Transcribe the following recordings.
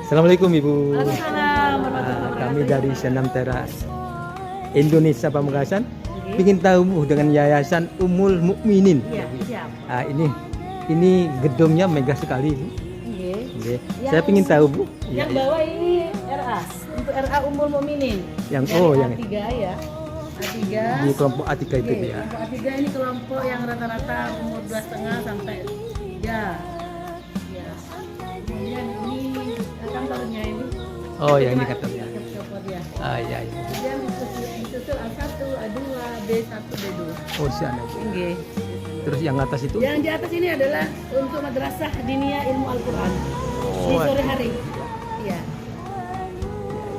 Assalamualaikum Ibu. Waalaikumsalam Kami dari Senam Teras Indonesia Pamekasan. Ingin tahu Bu, dengan Yayasan Ummul Mukminin. Iya, siap. Ini gedungnya megah sekali Bu. Iya. Oke. Saya ingin tahu Bu. Yang Iya. bawah ini RA, untuk RA Ummul Mukminin. Yang Dari yang A3 ya. A3. di kelompok A3 itu Bu ya. Kelompok A3 ini kelompok yang rata-rata umur 2,5 sampai 3. Ya. Kemudian ini kantornya ini. Oh ya, ini kantornya. Ya. Iya. Kemudian disusul A1, A2, B1, B2. Oh sana Bu. Oke. Terus yang atas itu? Yang di atas ini adalah untuk madrasah diniyah ilmu Al-Quran di Oh, sore hari. Iya.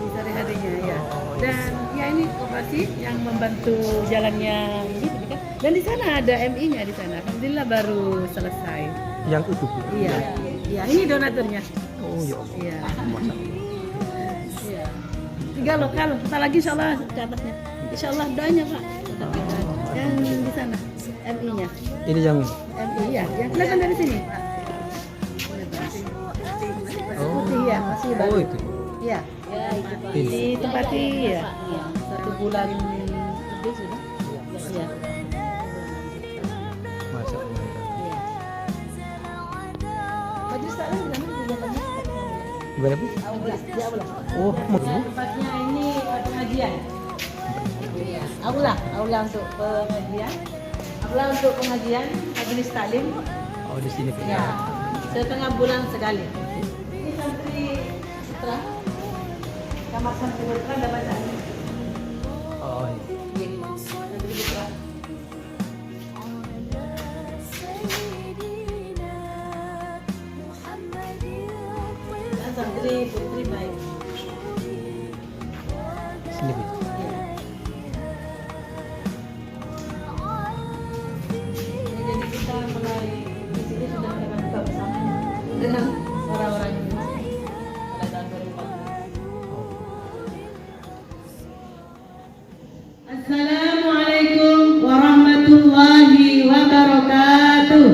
Di sore harinya ya. Dan ya ini koperasi yang membantu jalannya ini kan. Dan di sana ada MI-nya di sana. Alhamdulillah baru selesai. Yang itu Bu. Iya. Iya, ini donaturnya. Oh ya Allah. Iya. Masya Allah. Iya. 3 lokal. Kita lagi insyaallah ke atasnya. Insyaallah doanya Pak. Yang di sana MI-nya. Ini yang MI ya, yang kelihatan dari sini. Putih ya, masih baru. Oh itu. Iya. Ini. Ditempati ya. 1 bulan lebih sudah. Iya. Masya Allah. Iya. Majelis taklim di sana juga banyak. Gimana Bu? Di aula. Oh, mau Bu? Tempatnya ini pengajian. Aula untuk pengajian. Aula untuk pengajian majelis taklim. Oh di sini Bu. Ya. Setengah bulan sekali. Ini santri putra. Kamar santri putra ada baca ini. Oh iya. Iya. Santri putra. Dan santri putri baik. Sini Bu. Iya. Jadi kita mulai di sini sudah akan buka bersama dengan orang-orang Indonesia pada tahun 2014. Assalamualaikum warahmatullahi wabarakatuh.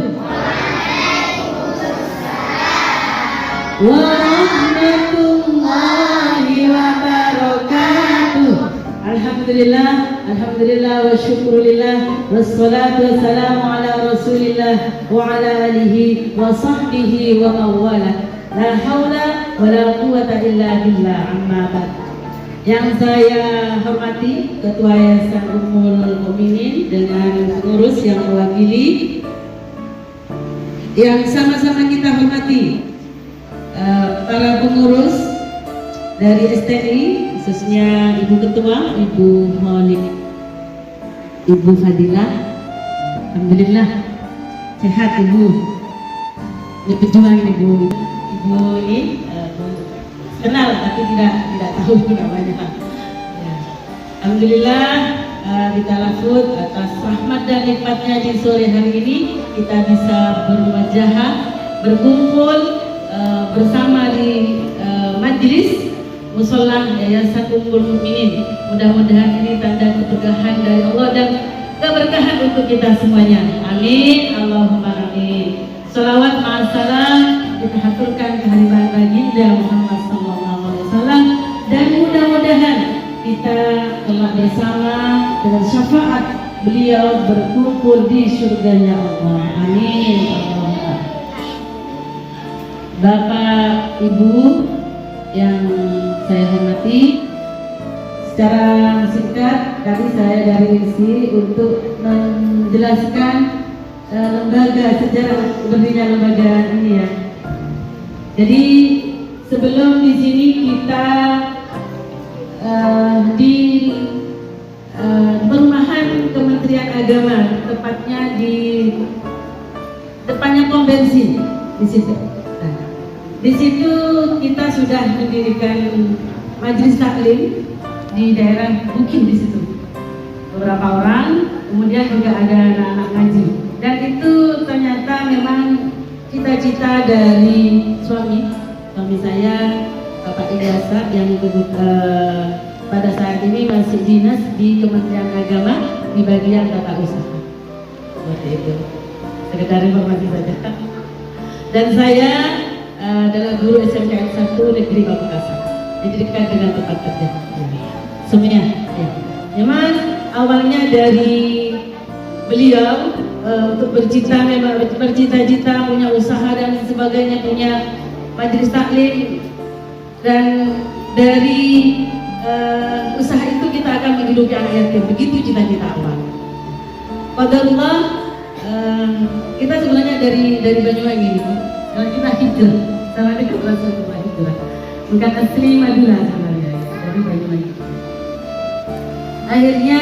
Warahmatullahi wabarakatuh. Alhamdulillah, alhamdulillah wa syukurillah wassalatu wassalamu ala rasulillah wa ala alihi wa sahbihi wa mawala. La hawla wa la quwata illa billah, amma ba'd. Yang saya hormati Ketua Yayasan Ummul Mukminin dengan pengurus yang mewakili, yang sama-sama kita hormati para pengurus dari STI, khususnya Ibu Ketua, Ibu Maulid, Ibu Fadilah. Alhamdulillah sehat Ibu. Ini pejuang Ibu. Ibu ini kenal tapi tidak tahu namanya. Ya. Alhamdulillah kita lafut atas rahmat dan nikmatnya di sore hari ini kita bisa bermuajahah, berkumpul bersama di majelis musola Yayasan Ummul Mukminin. Mudah-mudahan ini tanda keberkahan dari Allah dan keberkahan untuk kita semuanya. Amin. Allahumma amin. Salawat ma'assalam kita haturkan kehadiran baginda Muhammad SAW, dan mudah-mudahan kita kelak bersama dengan syafaat beliau berkumpul di surganya Allah. Amin. Allahumma. Bapak Ibu yang saya hormati, secara singkat tadi saya dari ISI untuk menjelaskan lembaga, sejarah berdirinya lembaga ini ya. Jadi sebelum di sini kita di perumahan Kementerian Agama, tepatnya di depannya pom bensin di situ. Nah, di situ kita sudah mendirikan majelis taklim di daerah Bukit di situ. Beberapa orang, kemudian juga ada anak-anak ngaji. Dan itu ternyata memang cita-cita dari suami saya, Bapak Ilyasa, yang pada saat ini masih dinas di Kementerian Agama di bagian tata usaha. Seperti itu. Sekedar informasi saja. Dan saya adalah guru SMKN 1 Negeri Pamekasan. Jadi dekat dengan tempat kerja. Semuanya. Ya. Memang awalnya dari beliau untuk bercita-cita punya usaha dan sebagainya, punya majelis taklim, dan dari usaha itu kita akan menghidupi anak yatim. Begitu cita-cita awal. Qadarullah, kita sebenarnya dari Banyuwangi gitu. Kalau kita hijrah, sama dekat Rasulullah hijrah. Bukan asli Madura sebenarnya, dari Banyuwangi. Akhirnya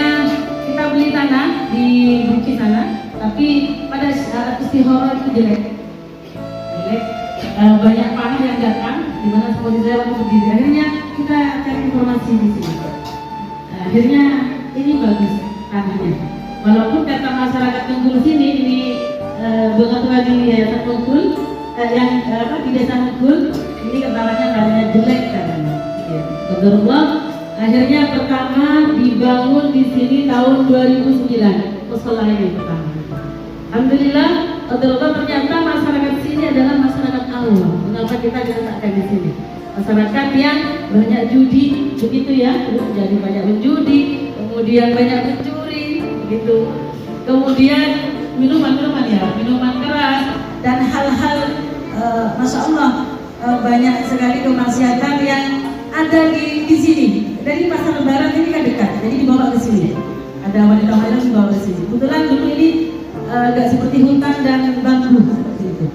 kita beli tanah di Bukit sana, tapi pada saat istihara itu jelek. Banyak panah yang datang, di mana posisi saya waktu berdiri. Akhirnya kita cari informasi di sini. Akhirnya ini bagus tanahnya. Walaupun kata masyarakat Bengkulu sini, ini Bunga di Yayasan Bengkulu, yang di Desa Bengkulu, ini tanahnya jelek katanya. Qadarullah, akhirnya pertama dibangun di sini tahun 2009, musola ini pertama. Alhamdulillah, qadarullah, ternyata masyarakat sini adalah masyarakat awam. Mengapa kita diletakkan di sini? Masyarakat yang banyak judi, begitu ya, jadi banyak menjudi, kemudian banyak mencuri, begitu. Kemudian minuman keras dan hal-hal, masya Allah, banyak sekali kemaksiatan yang ada di sini. Dari pasar Lebaran ini kan dekat, jadi dibawa ke sini. Ada wanita-wanita dibawa ke sini. Kebetulan dulu ini agak seperti hutan dan bambu seperti itu.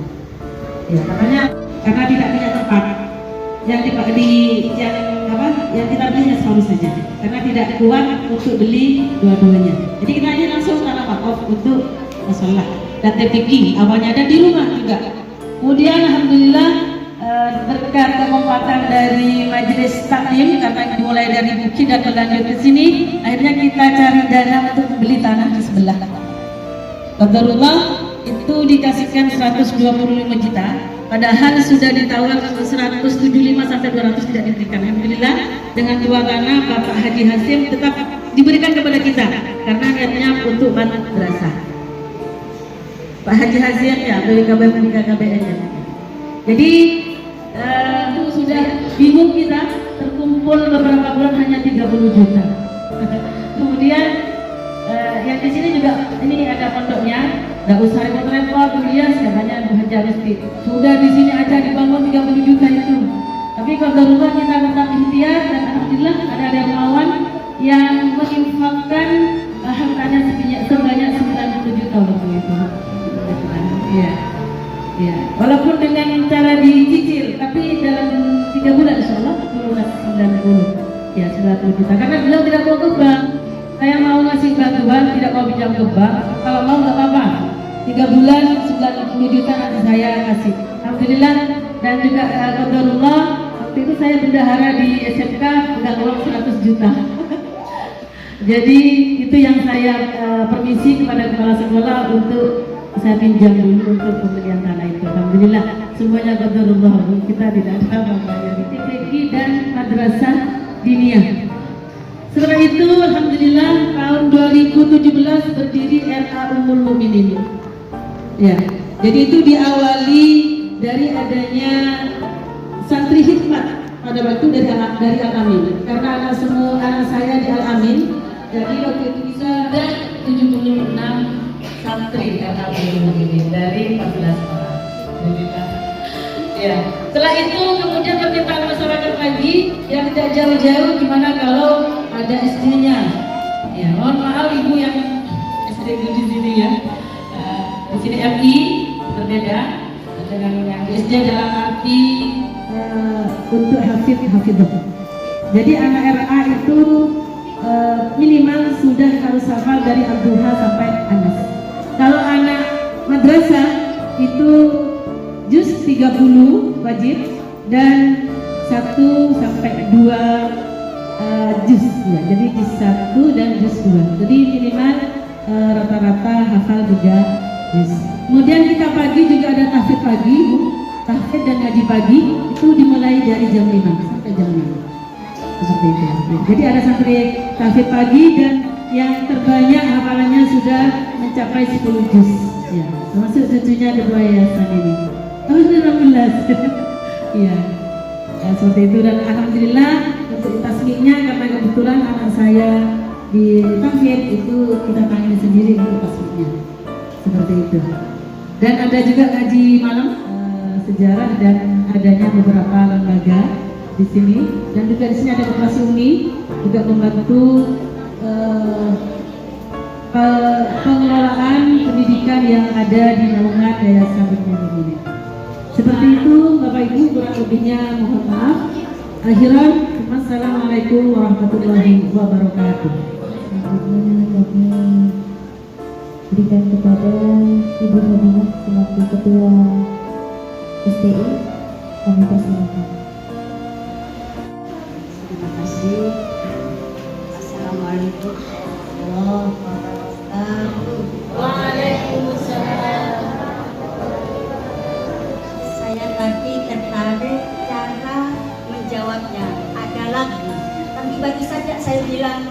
Ya, karena tidak punya tempat yang kita belinya selalu saja. Karena tidak kuat untuk beli dua-duanya. Jadi kita ini langsung tanah wakaf untuk masalah dan TPQ awalnya ada di rumah juga. Kemudian alhamdulillah berkat kekompakan dari majelis taklim, karena dimulai dari Bukit dan berlanjut ke sini, akhirnya kita cari dana untuk beli tanah di sebelah. Qadarullah, itu dikasihkan 125 juta, padahal sudah ditawar 175 sampai 200 tidak diberikan. Alhamdulillah, dengan dua tanah Bapak Haji Hasim tetap diberikan kepada kita karena niatnya untuk madrasah. Pak Haji Hasim ya, BKKBN nya. Jadi sudah bingung kita, terkumpul beberapa bulan hanya 30 juta. Kemudian yang di sini juga ini ada pondoknya, nggak usah repot-repot berias, katanya Bu Haji Mesti sudah di sini aja dibangun 30 juta itu. Tapi qadarullah kita tetap ikhtiar dan alhamdulillah ada dermawan yang menginfakkan hartanya sebanyak 90 juta waktu itu. Iya. Ya, walaupun dengan cara dicicil, tapi dalam 3 bulan insya Allah lunas 90. Ya, 90 juta. Karena beliau tidak mau ke bank. Saya mau ngasih bantuan, tidak mau pinjam ke bank. Kalau mau nggak apa-apa. 3 bulan 90 juta nanti saya kasih. Alhamdulillah, dan juga qadarullah, waktu itu saya bendahara di SMK pegang uang 100 juta. Jadi itu yang saya permisi kepada kepala sekolah untuk saya pinjam dulu untuk pembelian tanah itu. Alhamdulillah semuanya qadarullah, kita tidak ada membayar TPQ dan madrasah diniyah. Setelah itu alhamdulillah tahun 2017 berdiri RA Ummul Mukminin. Ya, jadi itu diawali dari adanya santri hikmat pada waktu dari Al-Amin. Karena anak saya di Al-Amin, jadi waktu itu bisa ada 76 santri karena begini dari 14 orang. Ya. Setelah itu kemudian permintaan masyarakat lagi yang tidak jauh-jauh, gimana kalau ada SD-nya? Ya, mohon maaf ibu yang SD di sini ya. Di sini MI berbeda dengan yang SD dalam arti untuk hafidh. Jadi anak RA itu minimal sudah harus hafal dari Al-Duha sampai Anas. Kalau anak madrasah itu juz 30 wajib dan 1 sampai 2 juz ya. Jadi juz 1 dan juz 2. Jadi minimal rata-rata hafal 3 juz. Kemudian kita pagi juga ada tahfidz pagi, Bu. Tahfidz dan ngaji pagi itu dimulai dari jam 5 sampai jam 6. Seperti itu. Jadi ada santri tahfidz pagi dan yang terbanyak hafalannya sudah mencapai 10 juz ya, termasuk cucunya ketua yayasan ini. Tahun 16. Iya. Ya, seperti itu, dan alhamdulillah untuk tasbihnya karena kebetulan anak saya di Tahfidz itu kita tangani sendiri untuk tasbihnya. Seperti itu. Dan ada juga ngaji malam sejarah dan adanya beberapa lembaga di sini, dan juga di sini ada Koperasi Umi juga membantu pengelolaan pendidikan yang ada di naungan Yayasan Bintang ini. Seperti itu Bapak Ibu, kurang lebihnya mohon maaf. Akhiran, wassalamualaikum warahmatullahi wabarakatuh. Selanjutnya kami berikan kepada Ibu Fadimah selaku Ketua STI, kami persilakan. Terima kasih. Assalamualaikum warahmatullahi wabarakatuh. Waalaikumsalam. Saya tadi tertarik cara menjawabnya. Ada lagi, tapi baru saja saya bilang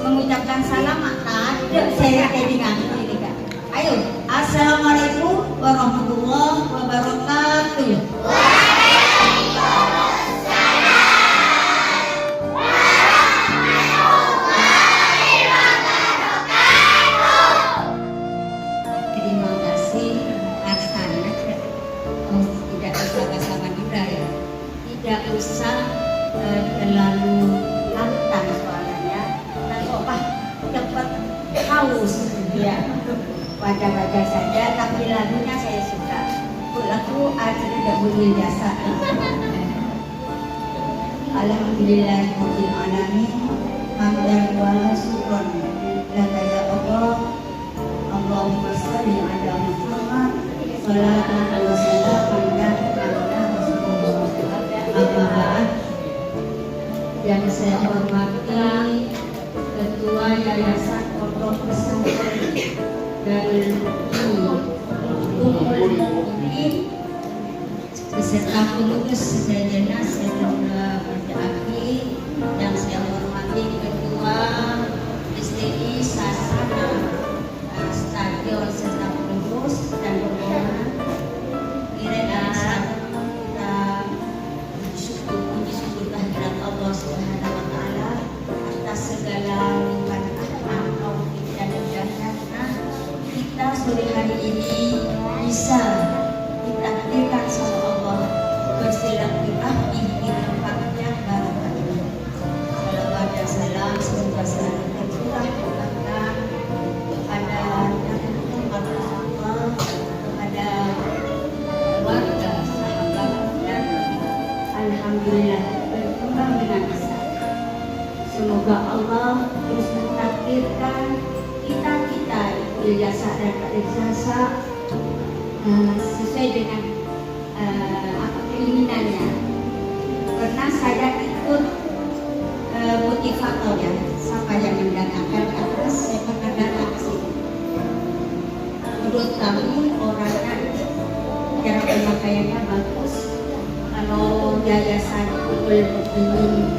mengucapkan salam, ada saya dengan ini Kak. Ayo, assalamualaikum warahmatullahi wabarakatuh. Terima kasih Arsana. Tidak usah bersama juga ya. Tidak usah terlalu lantang soalnya. Nanti opah cepat haus ya. Wajar-wajar saja, tapi lagunya saya suka. Lagu ada tidak bunyi biasa. Alhamdulillahirabbil alamin. Hamdan wa syukran laka ya Allah. Allahumma shalli ala Muhammad sallallahu wa sallam ala Rasulullah. Amma ba'd. Yang saya hormati Ketua Yayasan Pondok Pesantren dan Ummul Mukminin beserta pengurus sejajarnya Saudara Berjaki, yang saya hormati Ketua STI Sasana Stadion serta pengurus dan rombongan. Kiranya kita puji syukur kehadirat Allah Subhanahu wa taala atas segala nikmat rahmat taufik dan hidayahnya. Kita sore hari ini bisa ditakdirkan sama Allah bersilaturahmi di tempat yang barokah ini. Salawat dan salam semoga selalu tercurah kepada Nabi Muhammad Rasulullah, kepada keluarga, sahabat, dan alhamdulillah berkembang dengan besar. Semoga Allah terus mentakdirkan kita ijazah dan ijazah sesuai dengan apa keinginannya. Karena saya ikut motivator ya, siapa yang mendatangkan ke atas, saya pernah datang ke sini. Menurut kami orangnya cara pemakaiannya bagus. Kalau Yayasan Ummul Mukminin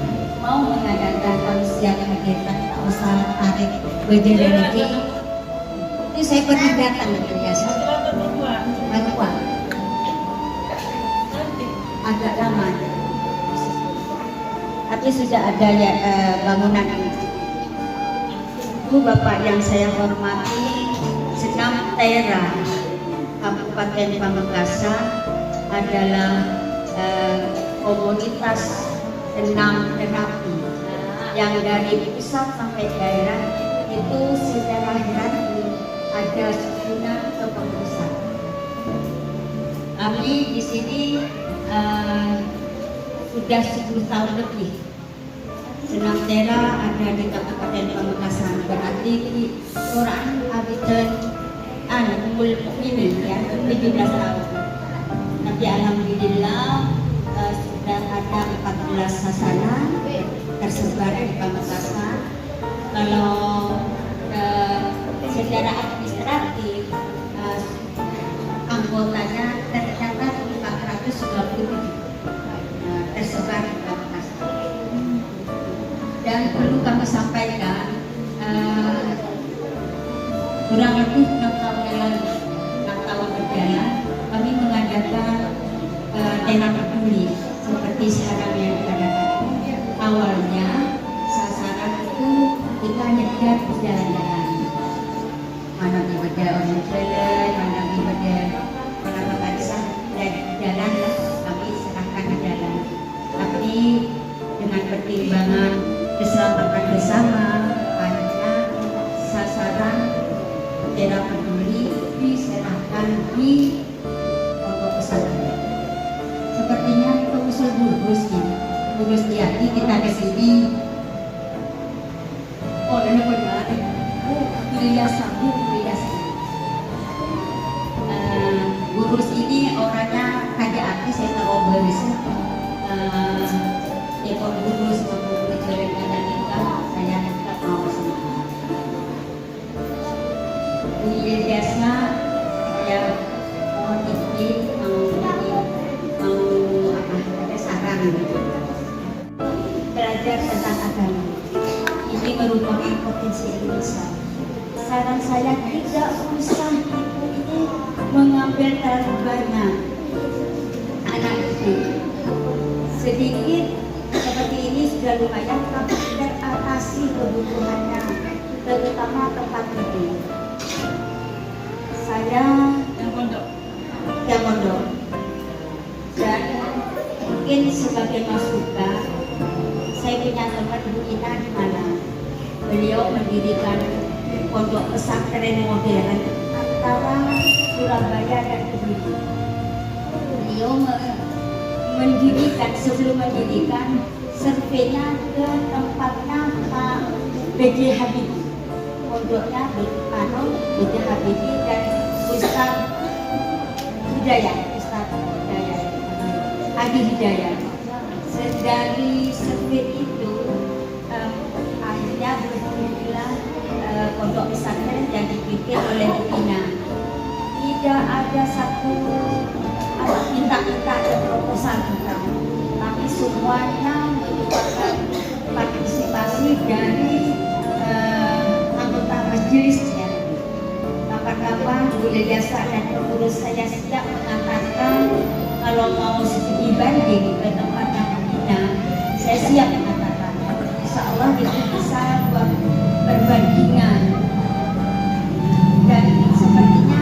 mau mengadakan kami siap hadir, tak usah tarik bejelereji. Itu saya pernah datang ke Yayasan Bantuan. Agak lama, tapi sudah ada ya bangunan ini. Ibu Bapak yang saya hormati, Senam Tera Kabupaten Pamekasan adalah komunitas senam terapi yang dari pusat sampai daerah itu secara hierarki ada susunan kepengurusan. Kami di sini sudah 10 tahun lebih. Senam Tera ada di Kabupaten Pamekasan, berarti Quran Abidan Ummul Mukminin ya 17 tahun. Tapi alhamdulillah sudah ada 14 sasana tersebar di Pamekasan. Kalau secara administratif anggotanya tercatat 427 tersebar di Pamekasan. Dan perlu kami sampaikan kurang lebih 6 tahun yang lalu, 6 tahun berjalan, kami mengadakan Tera Peduli pada orang jalan, mana pada orang sah dan jalan lah kami serahkan ke jalan. Tapi dengan pertimbangan keselamatan bersama, hanya sasaran daerah peduli diserahkan di pondok pesantren. Sepertinya kita usul burus ini, burus hati kita ke sini. Oh, ini benar. Kuliah sambung, kuliah sambung. Burus ini orangnya kayak artis, saya tahu burus. Ekor burus maupun jalan dan nikah, saya tetap mau sama. Kuliah biasa, saya mau tinggi, mau ada saran gitu. Belajar tentang agama. Ini merupakan potensi Indonesia. Saran saya tidak usah ibu ini mengambil terlalu banyak anak ibu. Sedikit seperti ini sudah lumayan, tapi teratasi kebutuhannya, terutama tempat tidur. Saya yang mondok, dan mungkin sebagai masukan, saya punya teman Bu Ina di mana beliau mendirikan pondok pesantren modern antara Surabaya dan Kediri. Beliau mendirikan, sebelum mendirikan, surveinya ke tempatnya Pak B.J. Habibie. Pondoknya B.J. Habibie dan Ustaz Hidayat, Adi Hidayat. Dari survei itu akhirnya bermunculah pondok pesantren yang dipimpin oleh Ina. Tidak ada satu minta-minta ada proposal tentang, tapi semuanya merupakan partisipasi dari anggota majelisnya. Kapan-kapan Bu Liliasa dan pengurus saya siap mengatakan kalau mau studi banding ke tempatnya Ina, saya siap mengatakan. Insya Allah itu bisa buat perbandingan. Dan sepertinya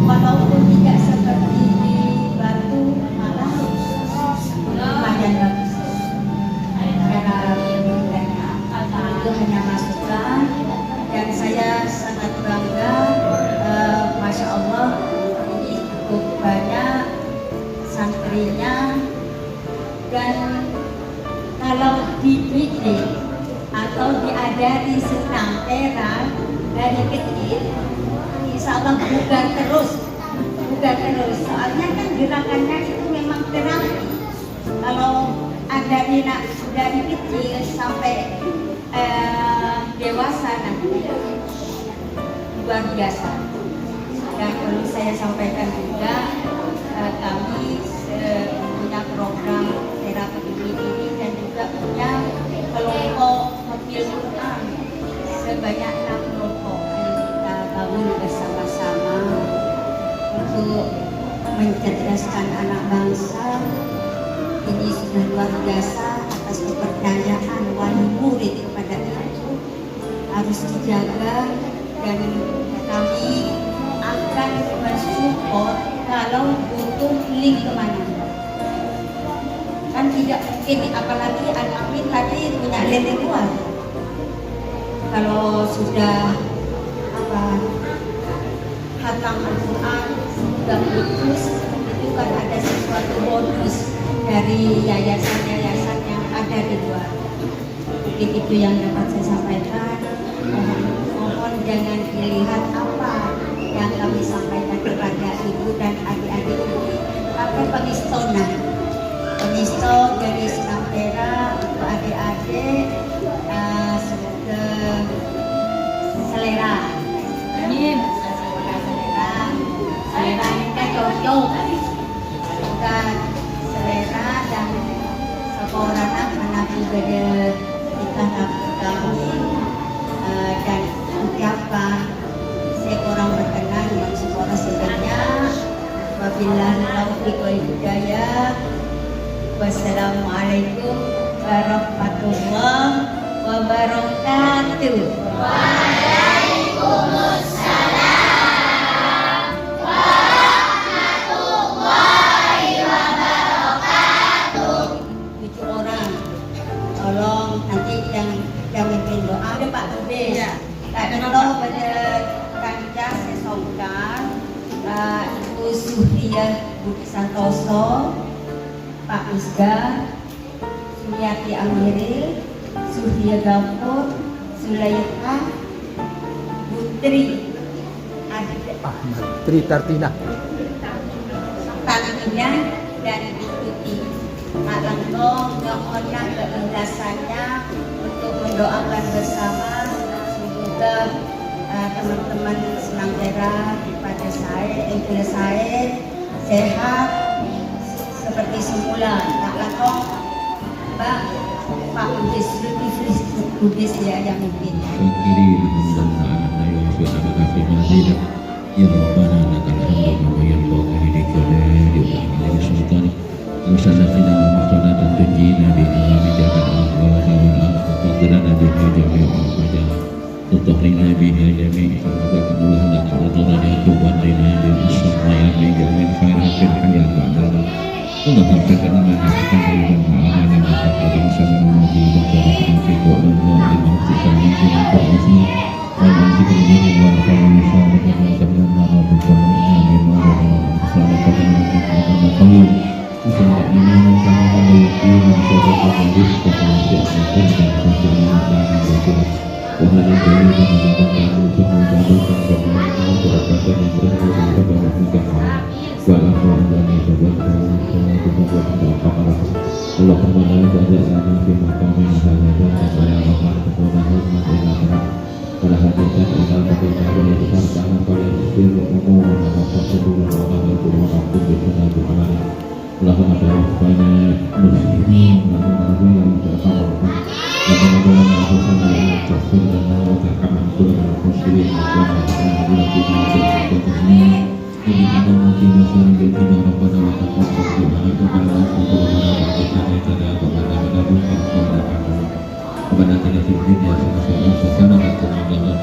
walaupun tidak seperti di Batu, malah lumayan bagus. Karena itu hanya masukan, dan saya sangat bangga. Masya Allah, ini cukup banyak santrinya, dan kalau dididik atau diajari senam tera dari kecil, insya Allah bugar terus. Soalnya kan gerakannya itu memang terapi. Kalau ada dari kecil sampai dewasa nanti luar biasa. Dan perlu saya sampaikan juga, kami punya program terapi ini dan juga punya kelompok mobil Quran sebanyak 6 kelompok yang kita bangun bersama-sama untuk mencerdaskan anak bangsa. Ini sudah luar biasa atas kepercayaan wali murid kepada ibu, harus dijaga, dan kami akan mensupport kalau butuh link kemana. Kan tidak mungkin, apalagi Amin tadi punya link luar. Kalau sudah hatam Al-Quran sudah putus, itu kan ada sesuatu bonus dari yayasan-yayasan yang ada di luar. Mungkin itu yang dapat saya sampaikan. Mohon jangan dilihat apa yang kami sampaikan kepada ibu dan adik-adik ini, tapi pengisto dari senam tera untuk adik-adik, semoga selera. Amin. Selera kita cocok, semoga selera dan sekolah anak juga kita kami dan ucapan saya kurang berkenan yang sekolah sebenarnya. Wabillahi taufiq wal hidayah. Wassalamualaikum warahmatullahi wabarakatuh. Waalaikumsalam. Suhia Budi Santoso, Pak Misga, Sumiati Amiril, Suhia Gafur, Sulaykha, Putri Ahmad Tri Tartina. Tartina, dan ikuti Pak Langkong mohonlah keikhlasannya untuk mendoakan bersama semoga teman-teman Senang Tera pada saya sehat seperti semula. Pak Langkong, Pak Udis ya yang mungkin. Ya Rabbana lakal hamdu wa yanbaghi li jalali wajhika wa sultanik wa sallallahu maqsadatan tunjina bi alami jagat al-ahwal wal aqdana biha jami'a al-haja tutahhina biha jami'a wa Allah laka radana tuban lina bil isma ya bi jamil khairatil hayat ba'dal Allah haqqan ma haqqan dan ma'ana ma haqqan sallallahu alaihi wa sallam fi qawli Allah al-mawtiqa min ta'afi وَالْعَزِيزِ الْجَلِيلِ وَالْكَرِيمِ شَاهِدٍ وَسَلَّمَ رَبِّكَ وَإِنَّا بِمَا وَصَلَّكَ بِمَا خَيْرٍ وَسَلَّ إِمَامًا كَمَا يُقِيمُ شَرَفَ الرِّزْقِ وَيَسِعُ الْقُرْبَ وَسَلَّ وهذا الجليل من الله ثم جعلك ربنا وبركاته من رحمة وبركاته وعلى الله اللهم لا تجعلنا في مقامنا هذا ولا مقام تكونه إلى ولا حديثا إلى مدينة ولا شرطا ولا يسير أمورنا وقصدنا ولا يكون عبد بسنا بحمنا اللهم توفنا مسلمين اللهم لا تحرمنا اللهم لا تحرمنا تغفر لنا وترحمنا كل المسلمين اللهم لا تحرمنا إننا ممكن سنجدنا ربنا وتقبل دعاءنا ربنا وقبلنا وعافنا ربنا ونبوك ربنا آتنا في الدنيا حسنة وقنا عذاب النار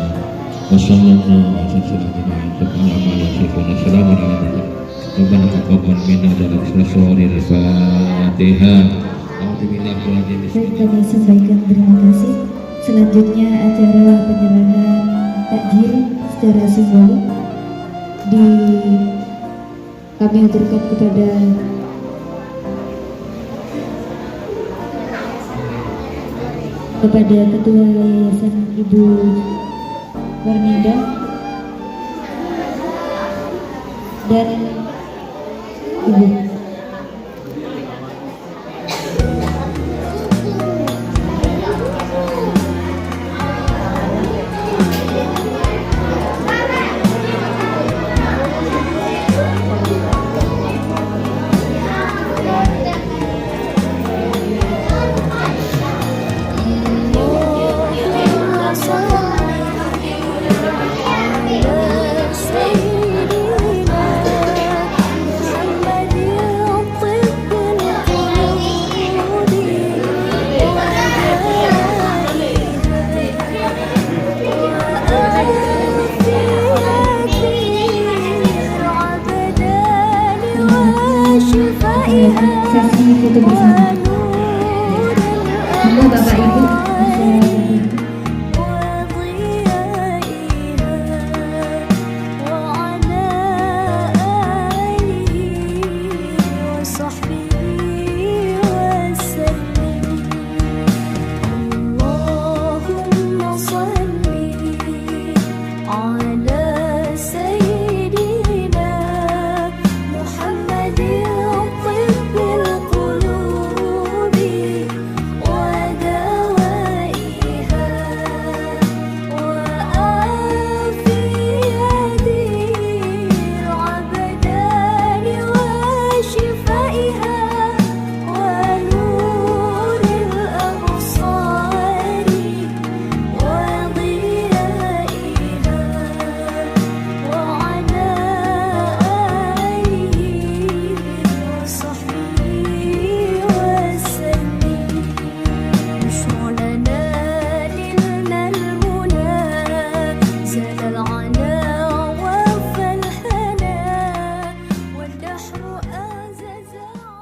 وصلى الله على سيدنا محمد وسلم على المرسلين ربنا تقبل منا ذلك سورة الفاتحة. Baik, kami sampaikan terima kasih. Selanjutnya acara penyerahan takjil secara simbolik kami aturkan kepada Ketua Yayasan Ibu Warnida dan Ibu. Sesi foto bersama. Monggo Bapak